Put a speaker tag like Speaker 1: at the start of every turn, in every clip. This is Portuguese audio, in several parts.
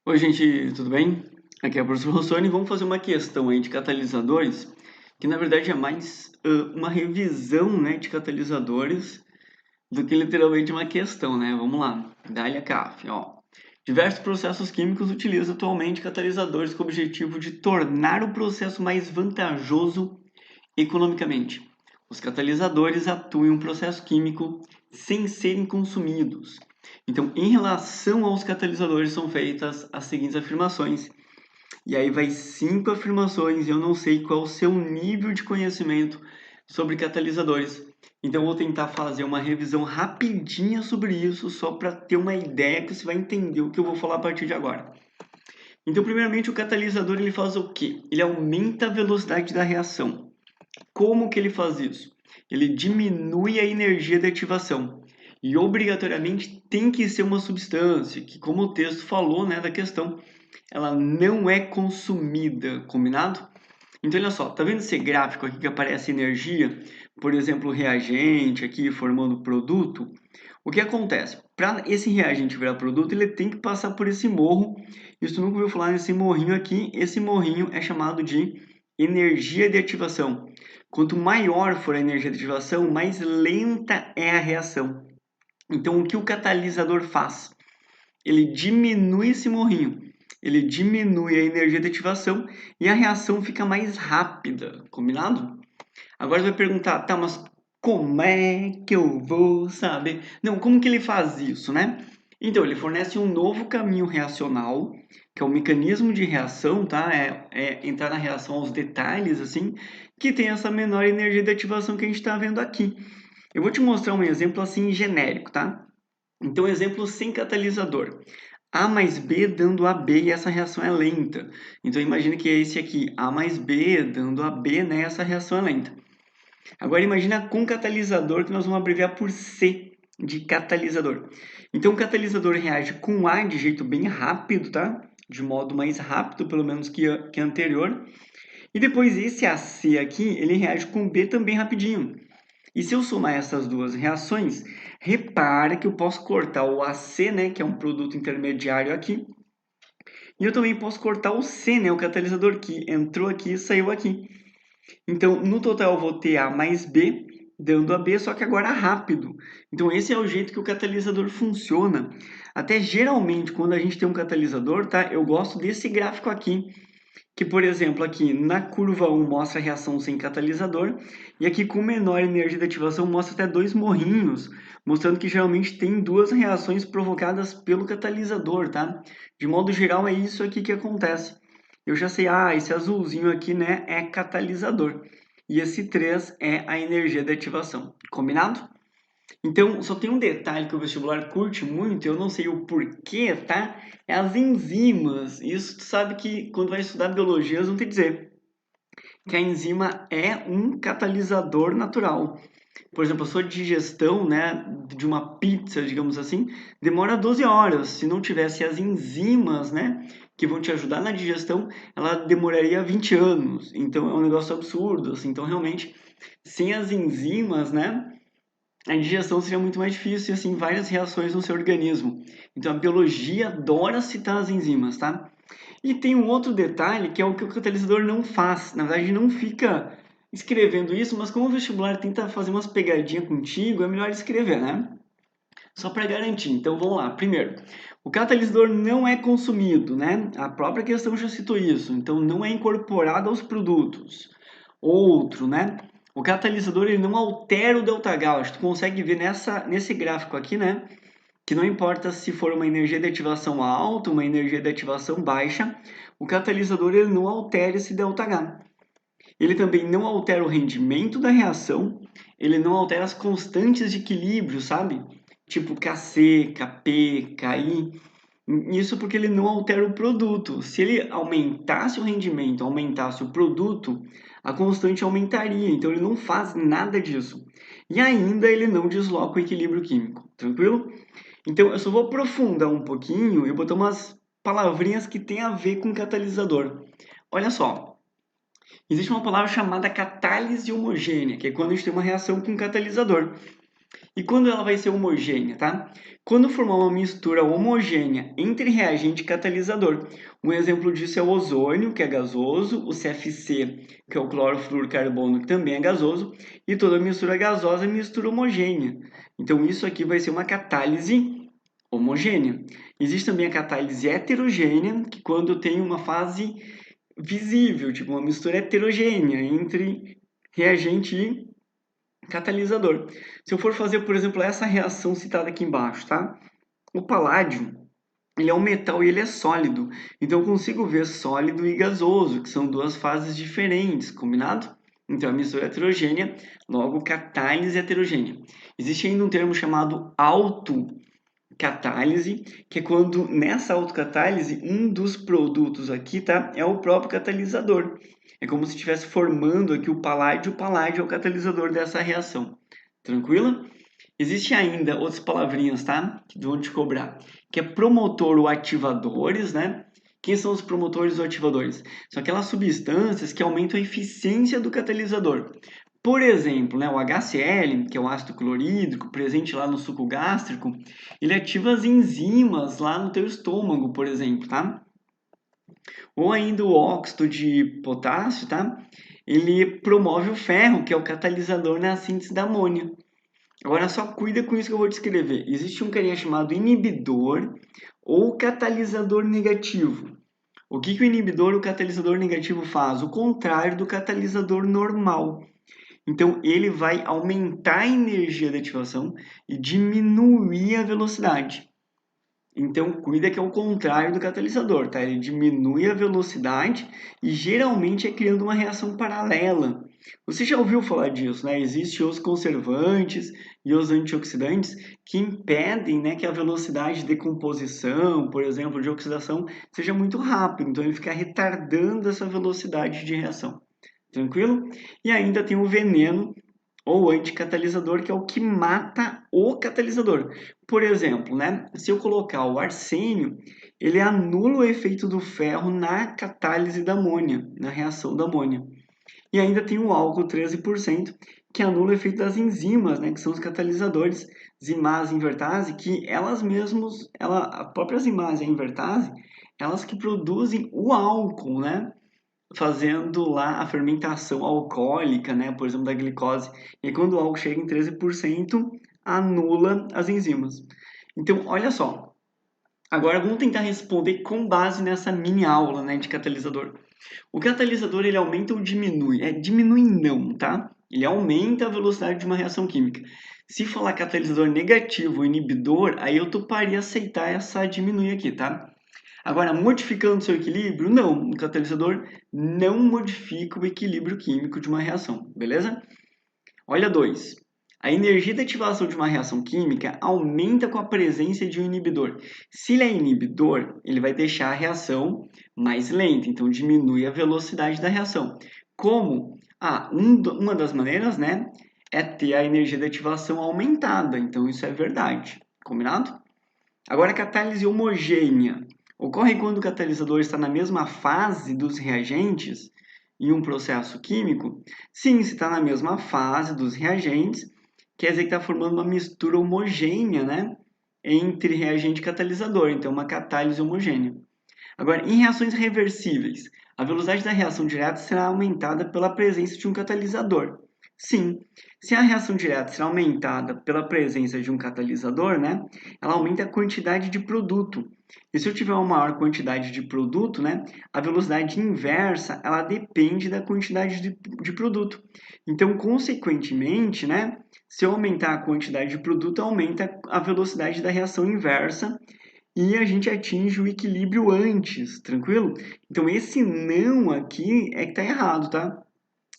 Speaker 1: Oi, gente, tudo bem? Aqui é o professor Rossoni e vamos fazer uma questão aí de catalisadores, que na verdade é mais uma revisão, né, de catalisadores do que literalmente uma questão, né? Vamos lá, dá-lhe a CAF, ó. Diversos processos químicos utilizam atualmente catalisadores com o objetivo de tornar o processo mais vantajoso economicamente. Os catalisadores atuam em um processo químico sem serem consumidos. Então, em relação aos catalisadores, são feitas as seguintes afirmações. E aí vai 5 afirmações e eu não sei qual é o seu nível de conhecimento sobre catalisadores. Então, eu vou tentar fazer uma revisão rapidinha sobre isso, só para ter uma ideia que você vai entender o que eu vou falar a partir de agora. Então, primeiramente, o catalisador ele faz o quê? Ele aumenta a velocidade da reação. Como que ele faz isso? Ele diminui a energia de ativação. E obrigatoriamente tem que ser uma substância que, como o texto falou, né, da questão, ela não é consumida, combinado? Então, olha só, tá vendo esse gráfico aqui que aparece energia? Por exemplo, o reagente aqui formando produto. O que acontece? Para esse reagente virar produto, ele tem que passar por esse morro. Isso tu nunca ouviu falar nesse morrinho aqui. Esse morrinho é chamado de energia de ativação. Quanto maior for a energia de ativação, mais lenta é a reação. Então, o que o catalisador faz? Ele diminui esse morrinho, ele diminui a energia de ativação e a reação fica mais rápida, combinado? Agora você vai perguntar, tá, mas como é que eu vou saber? Não, como que ele faz isso, né? Então, ele fornece um novo caminho reacional, que é o mecanismo de reação, tá? É entrar na reação aos detalhes, assim, que tem essa menor energia de ativação que a gente está vendo aqui. Eu vou te mostrar um exemplo assim genérico, tá? Então, exemplo sem catalisador. A mais B dando AB e essa reação é lenta. Então, imagine que é esse aqui, A mais B dando AB, né? Essa reação é lenta. Agora, imagina com catalisador, que nós vamos abreviar por C, de catalisador. Então, o catalisador reage com A de jeito bem rápido, tá? De modo mais rápido, pelo menos que anterior. E depois esse AC aqui, ele reage com B também rapidinho. E se eu somar essas duas reações, repara que eu posso cortar o AC, né, que é um produto intermediário aqui, e eu também posso cortar o C, né, o catalisador que entrou aqui e saiu aqui. Então, no total, eu vou ter A mais B, dando a B, só que agora rápido. Então, esse é o jeito que o catalisador funciona. Até geralmente, quando a gente tem um catalisador, tá? Eu gosto desse gráfico aqui, que, por exemplo, aqui na curva 1 mostra a reação sem catalisador, e aqui com menor energia de ativação mostra até dois morrinhos, mostrando que geralmente tem duas reações provocadas pelo catalisador, tá? De modo geral, é isso aqui que acontece. Eu já sei, esse azulzinho aqui, né, é catalisador. E esse 3 é a energia de ativação. Combinado? Então, só tem um detalhe que o vestibular curte muito, eu não sei o porquê, tá? É as enzimas. Isso tu sabe que quando vai estudar biologia, eles vão te dizer que a enzima é um catalisador natural. Por exemplo, a sua digestão, né, de uma pizza, digamos assim, demora 12 horas. Se não tivesse as enzimas, né, que vão te ajudar na digestão, ela demoraria 20 anos. Então é um negócio absurdo, assim. Então realmente, sem as enzimas, né, a digestão seria muito mais difícil e assim várias reações no seu organismo. Então a biologia adora citar as enzimas, tá? E tem um outro detalhe que é o que o catalisador não faz. Na verdade, não fica escrevendo isso, mas como o vestibular tenta fazer umas pegadinhas contigo, é melhor escrever, né? Só para garantir. Então vamos lá. Primeiro, o catalisador não é consumido, né? A própria questão já citou isso. Então não é incorporado aos produtos. Outro, né? O catalisador ele não altera o ΔH. Tu consegue ver nesse gráfico aqui, né? Que não importa se for uma energia de ativação alta, uma energia de ativação baixa, o catalisador ele não altera esse ΔH. Ele também não altera o rendimento da reação, ele não altera as constantes de equilíbrio, sabe? Tipo Kc, Kp, Ki. Isso porque ele não altera o produto. Se ele aumentasse o rendimento, aumentasse o produto, a constante aumentaria. Então ele não faz nada disso. E ainda ele não desloca o equilíbrio químico. Tranquilo? Então, eu só vou aprofundar um pouquinho e botar umas palavrinhas que tem a ver com catalisador. Olha só, existe uma palavra chamada catálise homogênea, que é quando a gente tem uma reação com catalisador. E quando ela vai ser homogênea, tá? Quando formar uma mistura homogênea entre reagente e catalisador. Um exemplo disso é o ozônio, que é gasoso, o CFC, que é o clorofluorcarbono, que também é gasoso, e toda mistura gasosa é mistura homogênea. Então isso aqui vai ser uma catálise homogênea. Existe também a catálise heterogênea, que quando tem uma fase visível, tipo uma mistura heterogênea entre reagente e catalisador. Se eu for fazer, por exemplo, essa reação citada aqui embaixo, tá? O paládio, ele é um metal e ele é sólido. Então eu consigo ver sólido e gasoso, que são duas fases diferentes, combinado? Então a mistura heterogênea, logo catálise heterogênea. Existe ainda um termo chamado autocatálise, que é quando nessa autocatálise um dos produtos aqui, tá, é o próprio catalisador. É como se estivesse formando aqui o paládio é o catalisador dessa reação. Tranquilo? Existe ainda outras palavrinhas, tá? Que vão te cobrar. Que é promotor ou ativadores, né? Quem são os promotores ou ativadores? São aquelas substâncias que aumentam a eficiência do catalisador. Por exemplo, né, o HCl, que é o ácido clorídrico, presente lá no suco gástrico, ele ativa as enzimas lá no teu estômago, por exemplo, tá? Ou ainda o óxido de potássio, tá? Ele promove o ferro, que é o catalisador na síntese da amônia. Agora só cuida com isso que eu vou descrever. Existe um carinha chamado inibidor ou catalisador negativo. O que o inibidor ou catalisador negativo faz? O contrário do catalisador normal. Então ele vai aumentar a energia da ativação e diminuir a velocidade. Então, cuida que é o contrário do catalisador, tá? Ele diminui a velocidade e geralmente é criando uma reação paralela. Você já ouviu falar disso, né? Existem os conservantes e os antioxidantes que impedem, né, que a velocidade de decomposição, por exemplo, de oxidação, seja muito rápida. Então, ele fica retardando essa velocidade de reação. Tranquilo? E ainda tem o veneno ou anticatalisador, que é o que mata o catalisador. Por exemplo, né, se eu colocar o arsênio, ele anula o efeito do ferro na catálise da amônia, na reação da amônia. E ainda tem o álcool 13%, que anula o efeito das enzimas, né, que são os catalisadores, zimase e invertase, que elas mesmas, a própria zimase e a invertase, elas que produzem o álcool, né? Fazendo lá a fermentação alcoólica, né, por exemplo, da glicose. E aí, quando o álcool chega em 13%, anula as enzimas. Então, olha só. Agora vamos tentar responder com base nessa mini aula, né, de catalisador. O catalisador, ele aumenta ou diminui? Diminui não, tá? Ele aumenta a velocidade de uma reação química. Se falar catalisador negativo, inibidor, aí eu toparia aceitar essa diminuir aqui, tá? Agora, modificando seu equilíbrio? Não, o catalisador não modifica o equilíbrio químico de uma reação, beleza? Olha 2. A energia de ativação de uma reação química aumenta com a presença de um inibidor. Se ele é inibidor, ele vai deixar a reação mais lenta, então diminui a velocidade da reação. Como? Uma das maneiras, né, é ter a energia de ativação aumentada, então isso é verdade, combinado? Agora, a catálise homogênea ocorre quando o catalisador está na mesma fase dos reagentes em um processo químico? Sim, se está na mesma fase dos reagentes, quer dizer que está formando uma mistura homogênea, né, entre reagente e catalisador, então uma catálise homogênea. Agora, em reações reversíveis, a velocidade da reação direta será aumentada pela presença de um catalisador. Sim, se a reação direta será aumentada pela presença de um catalisador, né, ela aumenta a quantidade de produto. E se eu tiver uma maior quantidade de produto, né, a velocidade inversa ela depende da quantidade de produto. Então, consequentemente, né, se eu aumentar a quantidade de produto, aumenta a velocidade da reação inversa e a gente atinge o equilíbrio antes, tranquilo? Então, esse não aqui é que está errado, tá?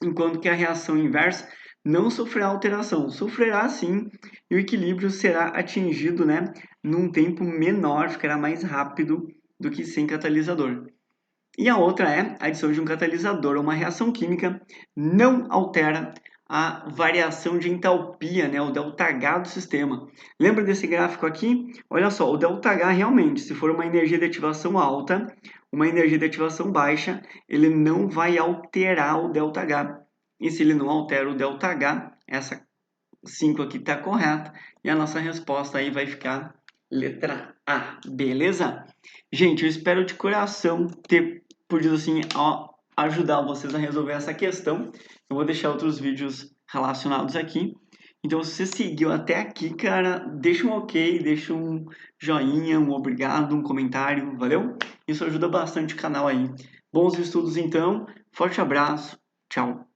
Speaker 1: Enquanto que a reação inversa não sofrerá alteração, sofrerá sim, e o equilíbrio será atingido, né, num tempo menor, ficará mais rápido do que sem catalisador. E a outra é a adição de um catalisador a uma reação química não altera a variação de entalpia, né, o ΔH do sistema. Lembra desse gráfico aqui? Olha só, o ΔH realmente, se for uma energia de ativação alta, uma energia de ativação baixa, ele não vai alterar o ΔH. E se ele não altera o ΔH, essa 5 aqui está correto. E a nossa resposta aí vai ficar letra A, beleza? Gente, eu espero de coração ter podido assim ajudar vocês a resolver essa questão. Eu vou deixar outros vídeos relacionados aqui. Então, se você seguiu até aqui, cara, deixa um ok, deixa um joinha, um obrigado, um comentário, valeu? Isso ajuda bastante o canal aí. Bons estudos então, forte abraço, tchau!